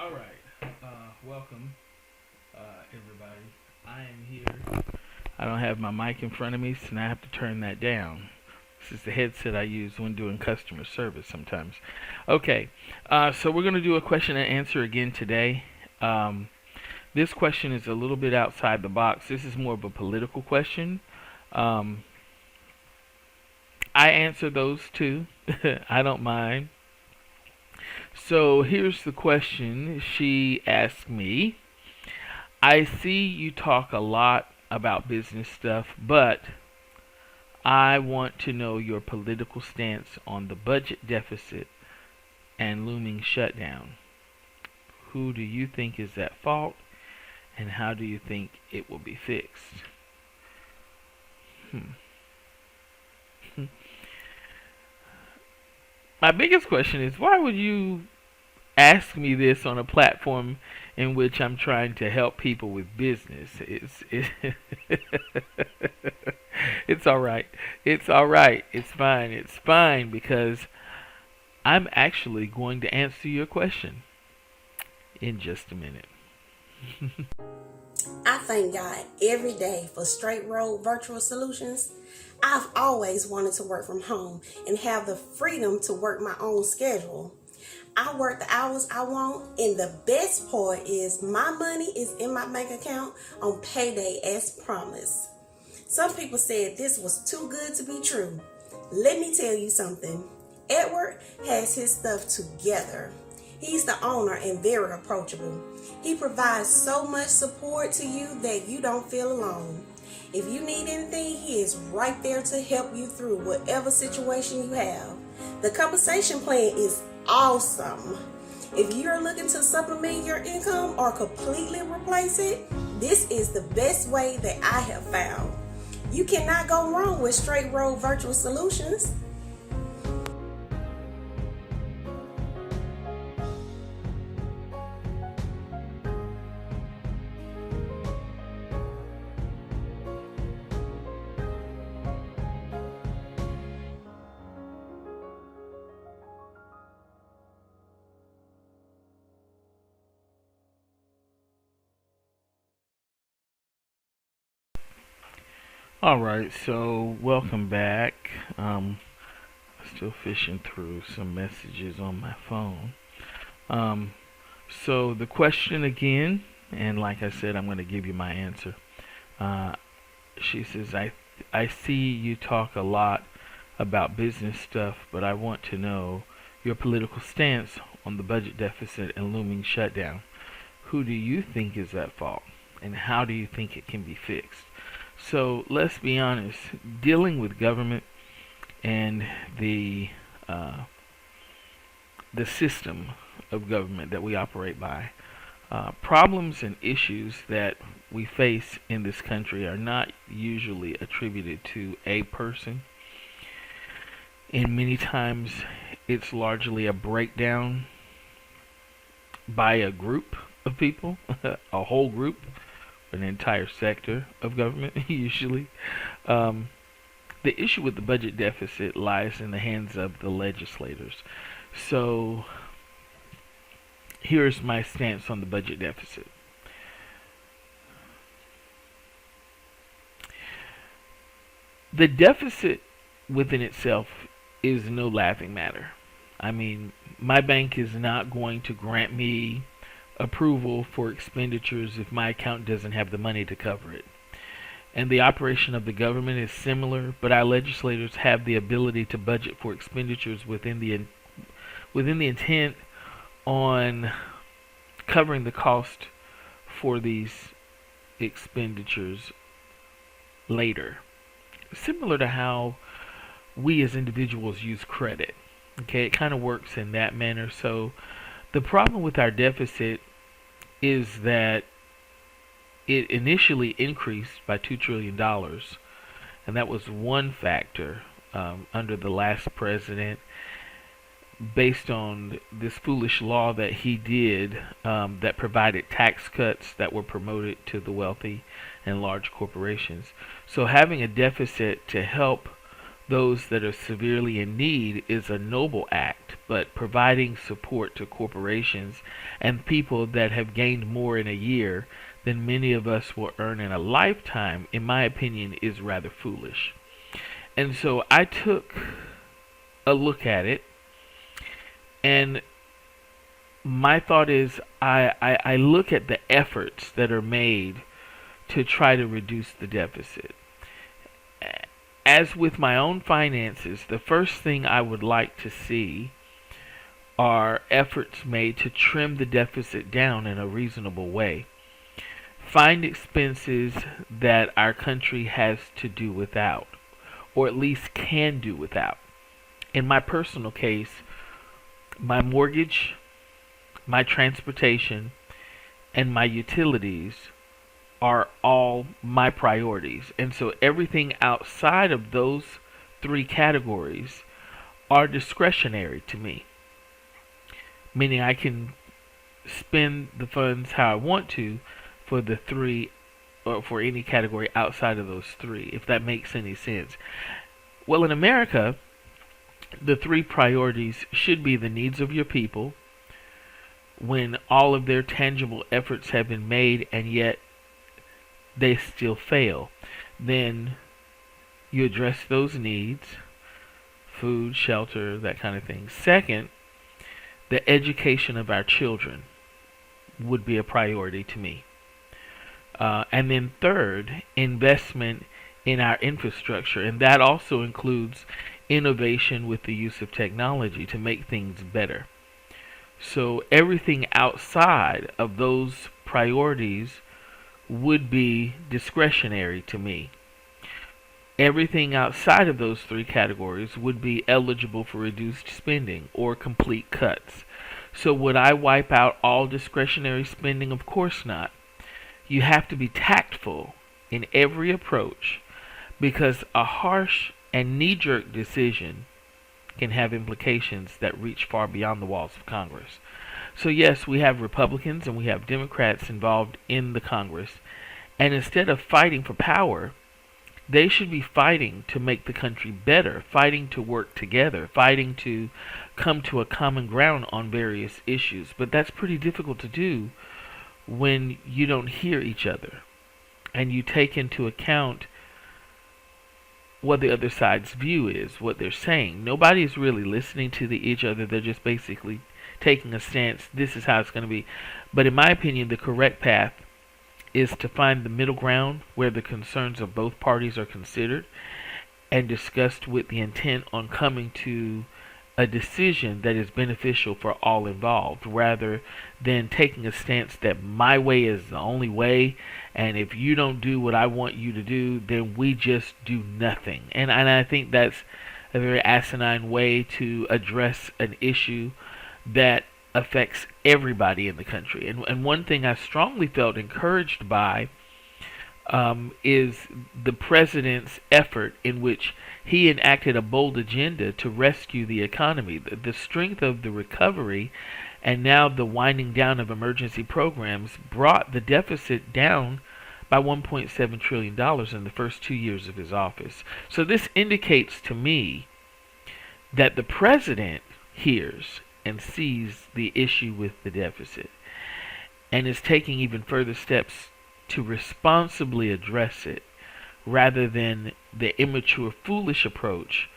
All right. Welcome, everybody. I am here. I don't have my mic in front of me, so now I have to turn that down. This is the headset I use when doing customer service sometimes. Okay. So we're going to do a question and answer again today. This question is a little bit outside the box. This is more of a political question. Um, I answer those too. I don't mind. So here's the question she asked me. I see you talk a lot about business stuff, but I want to know your political stance on the budget deficit and looming shutdown. Who do you think is at fault, and how do you think it will be fixed? Hmm. My biggest question is, why would you ask me this on a platform in which I'm trying to help people with business? It's all right. It's all right. It's fine. It's fine because I'm actually going to answer your question in just a minute. I thank God every day for straight road virtual solutions. I've always wanted to work from home and have the freedom to work my own schedule. I work the hours I want, and the best part is my money is in my bank account on payday as promised. Some people said this was too good to be true. Let me tell you something. Edward has his stuff together. He's the owner and very approachable. He provides so much support to you that you don't feel alone. If you need anything, he is right there to help you through whatever situation you have. The compensation plan is awesome. If you're looking to supplement your income or completely replace it, this is the best way that I have found. You cannot go wrong with straight road virtual solutions. All right, so welcome back. Still fishing through some messages on my phone. Um, so the question again, and like I said, I'm going to give you my answer. Uh, she says, I see you talk a lot about business stuff, but I want to know your political stance on the budget deficit and looming shutdown. Who do you think is at fault, and how do you think it can be fixed? So let's be honest, dealing with government and uh, the system of government that we operate by, problems and issues that we face in this country are not usually attributed to a person. And many times it's largely a breakdown by a group of people, a whole group, an entire sector of government, usually. Um, the issue with the budget deficit lies in the hands of the legislators. So here's my stance on the budget deficit. The deficit within itself is no laughing matter. I mean, my bank is not going to grant me approval for expenditures if my account doesn't have the money to cover it. And the operation of the government is similar, but our legislators have the ability to budget for expenditures within the intent on covering the cost for these expenditures later. Similar to how we as individuals use credit. Okay, it kind of works in that manner. So the problem with our deficit is that it initially increased by $2 trillion, and that was one factor under the last president, based on this foolish law that he did that provided tax cuts that were promoted to the wealthy and large corporations. So having a deficit to help those that are severely in need is a noble act, but providing support to corporations and people that have gained more in a year than many of us will earn in a lifetime, in my opinion, is rather foolish. And so I took a look at it, and my thought is I look at the efforts that are made to try to reduce the deficit. As with my own finances, the first thing I would like to see are efforts made to trim the deficit down in a reasonable way. Find expenses that our country has to do without, or at least can do without. In my personal case, my mortgage, my transportation, and my utilities are all my priorities. And so everything outside of those three categories are discretionary to me, meaning I can spend the funds how I want to for the three, or for any category outside of those three, if that makes any sense. Well, in America, the three priorities should be the needs of your people when all of their tangible efforts have been made and yet they still fail. Then you address those needs, food, shelter, that kind of thing. Second, the education of our children would be a priority to me. And then third, investment in our infrastructure. And that also includes innovation with the use of technology to make things better. So everything outside of those priorities would be discretionary to me. Everything outside of those three categories would be eligible for reduced spending or complete cuts. So would I wipe out all discretionary spending? Of course not. You have to be tactful in every approach, because a harsh and knee-jerk decision can have implications that reach far beyond the walls of Congress. So yes, we have Republicans and we have Democrats involved in the Congress, and instead of fighting for power, they should be fighting to make the country better, fighting to work together, fighting to come to a common ground on various issues. But that's pretty difficult to do when you don't hear each other and you take into account what the other side's view is, what they're saying. Nobody is really listening to each other. They're just basically taking a stance. This is how it's going to be. But in my opinion, the correct path is to find the middle ground where the concerns of both parties are considered and discussed with the intent on coming to a decision that is beneficial for all involved, rather than taking a stance that my way is the only way, and if you don't do what I want you to do, then we just do nothing. And I think that's a very asinine way to address an issue that affects everybody in the country. And one thing I strongly felt encouraged by is the president's effort in which he enacted a bold agenda to rescue the economy. The strength of the recovery and now the winding down of emergency programs brought the deficit down by $1.7 trillion in the first 2 years of his office. So this indicates to me that the president hears and sees the issue with the deficit and is taking even further steps to responsibly address it, rather than the immature, foolish approach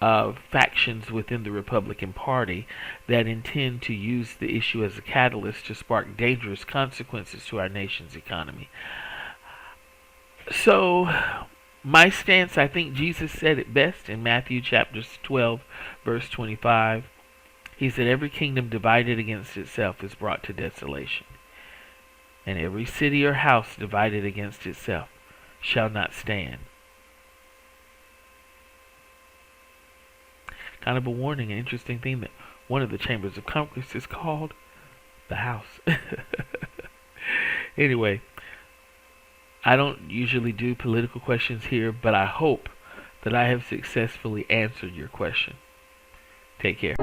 of factions within the Republican Party that intend to use the issue as a catalyst to spark dangerous consequences to our nation's economy. So, my stance, I think Jesus said it best in Matthew chapter 12, verse 25. He said, "Every kingdom divided against itself is brought to desolation, and every city or house divided against itself shall not stand." Kind of a warning, an interesting thing that one of the chambers of Congress is called the House. Anyway, I don't usually do political questions here, but I hope that I have successfully answered your question. Take care.